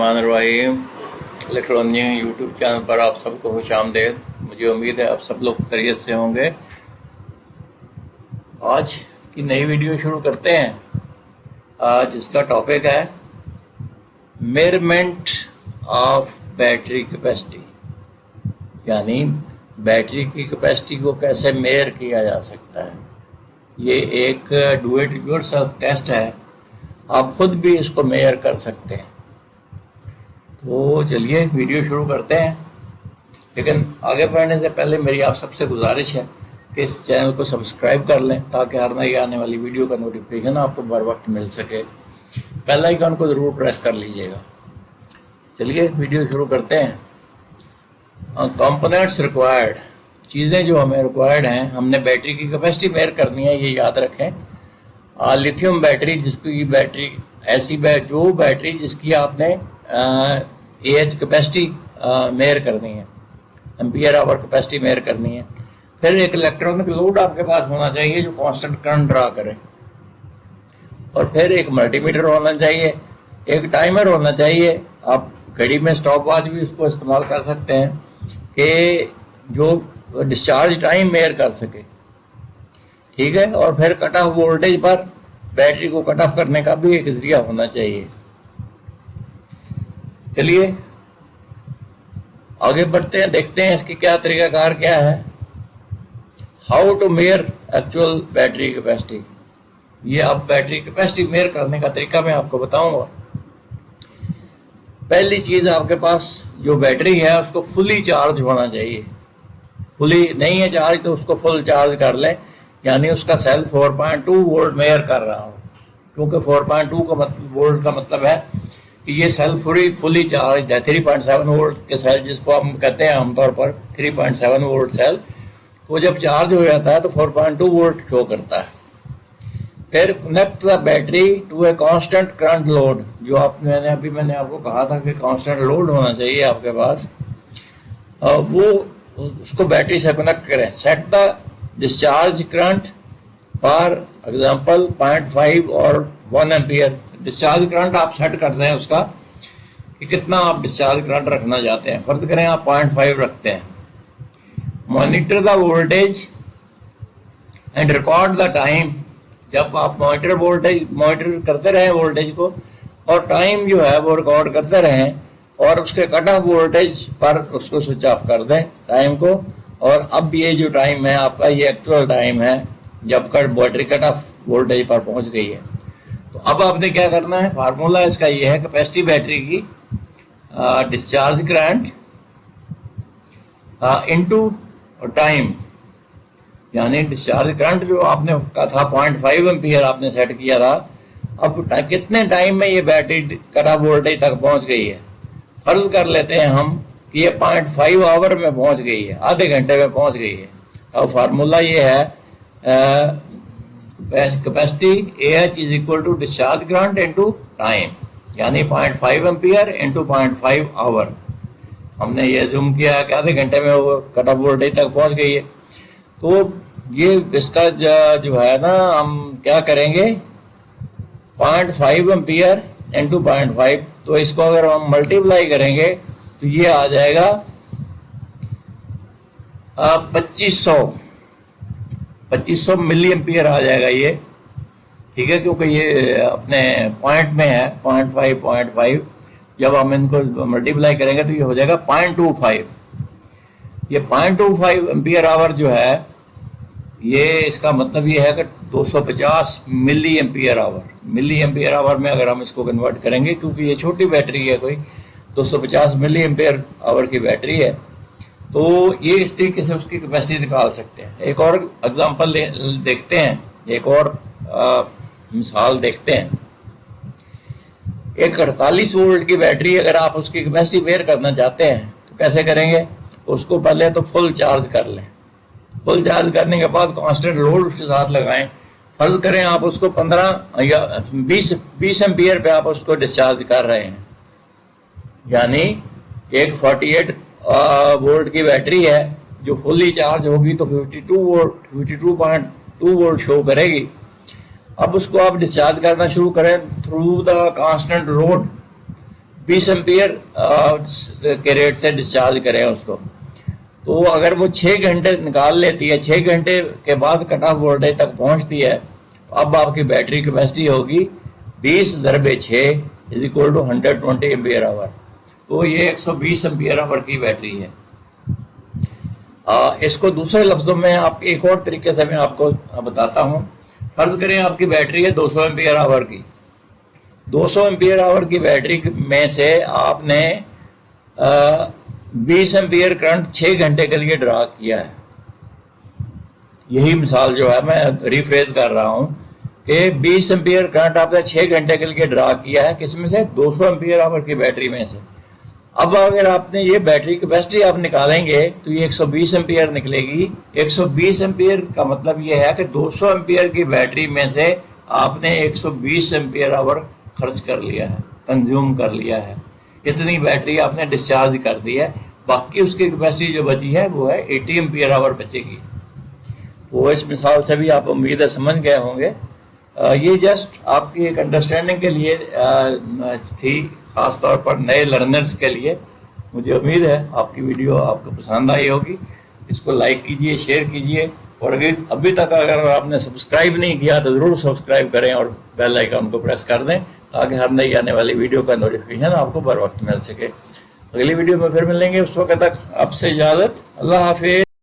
बिस्मिल्लाहिर्रहमानिर्रहीम। Electronic YouTube channel पर आप सबको खुशामदीद। मुझे उम्मीद है आप सब लोग खैरियत से होंगे। आज की नई वीडियो शुरू करते हैं। आज इसका टॉपिक है मेजरमेंट ऑफ बैटरी कैपेसिटी, यानी बैटरी की कैपेसिटी को कैसे मेजर किया जा सकता है। ये एक डू इट योरसेल्फ टेस्ट है, आप खुद भी इसको मेजर कर सकते हैं। तो चलिए वीडियो शुरू करते हैं। लेकिन आगे बढ़ने से पहले मेरी आप सबसे गुजारिश है कि इस चैनल को सब्सक्राइब कर लें ताकि हर नई आने वाली वीडियो का नोटिफिकेशन आपको बर वक्त मिल सके। बेल आइकन को ज़रूर प्रेस कर लीजिएगा। चलिए वीडियो शुरू करते हैं। कंपोनेंट्स रिक्वायर्ड, चीज़ें जो हमें रिक्वायर्ड हैं, हमने बैटरी की कैपेसिटी मेजर करनी है, ये याद रखें। लिथियम बैटरी, जिसकी बैटरी ऐसी जो बैटरी जिसकी आपने एच कैपेसिटी मेजर करनी है, एम्पियर आवर कैपेसिटी मेजर करनी है। फिर एक इलेक्ट्रॉनिक लोड आपके पास होना चाहिए जो कांस्टेंट करंट ड्रा करे, और फिर एक मल्टीमीटर होना चाहिए, एक टाइमर होना चाहिए। आप घड़ी में स्टॉप वॉच भी उसको इस्तेमाल कर सकते हैं कि जो डिस्चार्ज टाइम मेजर कर सके, ठीक है। और फिर कट ऑफ वोल्टेज पर बैटरी को कट ऑफ करने का भी एक जरिया होना चाहिए। चलिए आगे बढ़ते हैं, देखते हैं इसकी क्या तरीकाकार क्या है। How to measure actual battery capacity, ये आप बैटरी कैपेसिटी मेजर करने का तरीका मैं आपको बताऊंगा। पहली चीज, आपके पास जो बैटरी है उसको फुली चार्ज होना चाहिए। फुली नहीं है चार्ज तो उसको फुल चार्ज कर लें, यानी उसका सेल 4.2 वोल्ट मेजर कर रहा हो, क्योंकि 4.2 वोल्ट का मतलब है कि ये सेल फुली चार्ज है। 3.7 वोल्ट के सेल जिसको हम कहते हैं आमतौर पर 3.7 वोल्ट सेल, तो जब चार्ज हो जाता है तो 4.2 वोल्ट शो करता है। फिर connect the battery to a constant current load, जो मैंने आपको कहा था कि कांस्टेंट लोड होना चाहिए आपके पास, वो उसको बैटरी से कनेक्ट करें। Set the discharge current for example 0.5 और 1 एम्पियर। डिस्चार्ज करंट आप सेट कर दें उसका कि कितना आप डिस्चार्ज करंट रखना चाहते हैं। फर्ज करें आप 0.5 रखते हैं। Monitor the voltage and record the time, जब आप मॉनिटर करते रहें वोल्टेज को, और टाइम जो है वो रिकॉर्ड करते रहें, और उसके कट ऑफ वोल्टेज पर उसको स्विच ऑफ कर दें टाइम को। और अब ये जो टाइम है आपका, ये एक्चुअल टाइम है जब बैटरी कट ऑफ वोल्टेज पर पहुंच गई है। तो अब आपने क्या करना है, फार्मूला इसका ये है, कैपेसिटी बैटरी की डिस्चार्ज करंट इनटू टाइम, यानी डिस्चार्ज करंट जो आपने कहा था 0.5 एम्पियर आपने सेट किया था, अब कितने टाइम में ये बैटरी कट ऑफ वोल्टेज तक पहुंच गई है। फर्ज कर लेते हैं हम कि ये 0.5 आवर में पहुंच गई है, आधे घंटे में पहुंच गई है। अब फार्मूला ये है capacity AH is equal to discharge current into time, यानी 0.5 एम्पियर इनटू 0.5 आवर। हमने ये जूम किया कि आधे घंटे में वो कट ऑफ वोल्टेज तक पहुंच गई है। तो ये इसका जो है ना, हम क्या करेंगे, 0.5 एम्पियर इनटू 0.5, तो इसको अगर हम मल्टीप्लाई करेंगे तो ये आ जाएगा 2500 मिली एम्पियर आ जाएगा ये, ठीक है। क्योंकि ये अपने पॉइंट में है 0.5, जब हम इनको मल्टीप्लाई करेंगे तो ये हो जाएगा 0.25। ये 0.25 एम्पियर आवर जो है, ये इसका मतलब ये है कि 250 milli ampere hour. Milli ampere hour में अगर हम इसको कन्वर्ट करेंगे, क्योंकि ये छोटी बैटरी है, कोई 250 मिली एम्पियर आवर की बैटरी है, तो ये इस तरीके से उसकी कैपेसिटी निकाल सकते हैं। एक और एग्जांपल देखते हैं, एक और मिसाल देखते हैं। एक 48 वोल्ट की बैटरी, अगर आप उसकी कैपेसिटी मेजर करना चाहते हैं तो कैसे करेंगे, उसको पहले तो फुल चार्ज कर लें। फुल चार्ज करने के बाद कांस्टेंट लोड उसके साथ लगाएं। फर्ज करें आप उसको 15 या 20 एम्पियर पे आप उसको डिस्चार्ज कर रहे हैं, यानी एक 48 वोल्ट की बैटरी है जो फुली चार्ज होगी तो 52.2 वोल्ट शो करेगी। अब उसको आप डिस्चार्ज करना शुरू करें through the constant load 20 ampere के रेट से डिस्चार्ज करें उसको, तो अगर वो 6 घंटे निकाल लेती है, 6 घंटे के बाद कट ऑफ वोल्टेज तक पहुंचती है, तो अब आपकी बैटरी कैपेसिटी होगी 20 × 6 = 120 एम्पियर आवर। तो ये 120 एम्पियर आवर की बैटरी है। इसको दूसरे लफ्ज़ों में आप एक और तरीके से मैं आपको बताता हूँ। फर्ज करें आपकी बैटरी है 200 एम्पियर आवर की। 200 एम्पियर आवर की बैटरी में से आपने 20 एम्पियर करंट 6 घंटे के लिए ड्रा किया है। यही मिसाल जो है मैं रिफ्रेज कर रहा हूँ कि 20 एम्पियर करंट आपने 6 घंटे के लिए ड्रा किया है, किसमें से? 200 एम्पियर आवर की बैटरी में से। अब अगर आपने ये बैटरी कैपेसिटी आप निकालेंगे तो ये 120 एम्पियर निकलेगी। 120 एम्पियर का मतलब ये है कि 200 एम्पियर की बैटरी में से आपने 120 एम्पियर आवर खर्च कर लिया है, कंज्यूम कर लिया है। इतनी बैटरी आपने डिस्चार्ज कर दी है। बाकी उसकी कैपेसिटी जो बची है वो है 80 एम्पियर आवर बचेगी। तो इस मिसाल से भी आप उम्मीद है समझ गए होंगे। ये जस्ट आपकी एक अंडरस्टैंडिंग के लिए थी, ख़ास तौर पर नए लर्नर्स के लिए। मुझे उम्मीद है आपकी वीडियो आपको पसंद आई होगी। इसको लाइक कीजिए, शेयर कीजिए, और अभी तक अगर आपने सब्सक्राइब नहीं किया तो ज़रूर सब्सक्राइब करें और बेल आइकन को प्रेस कर दें, ताकि हर नई आने वाली वीडियो का नोटिफिकेशन आपको बर वक्त मिल सके। अगली वीडियो में फिर मिलेंगे, उस वक्त तक आपसे इजाज़त। अल्लाह हाफिज़।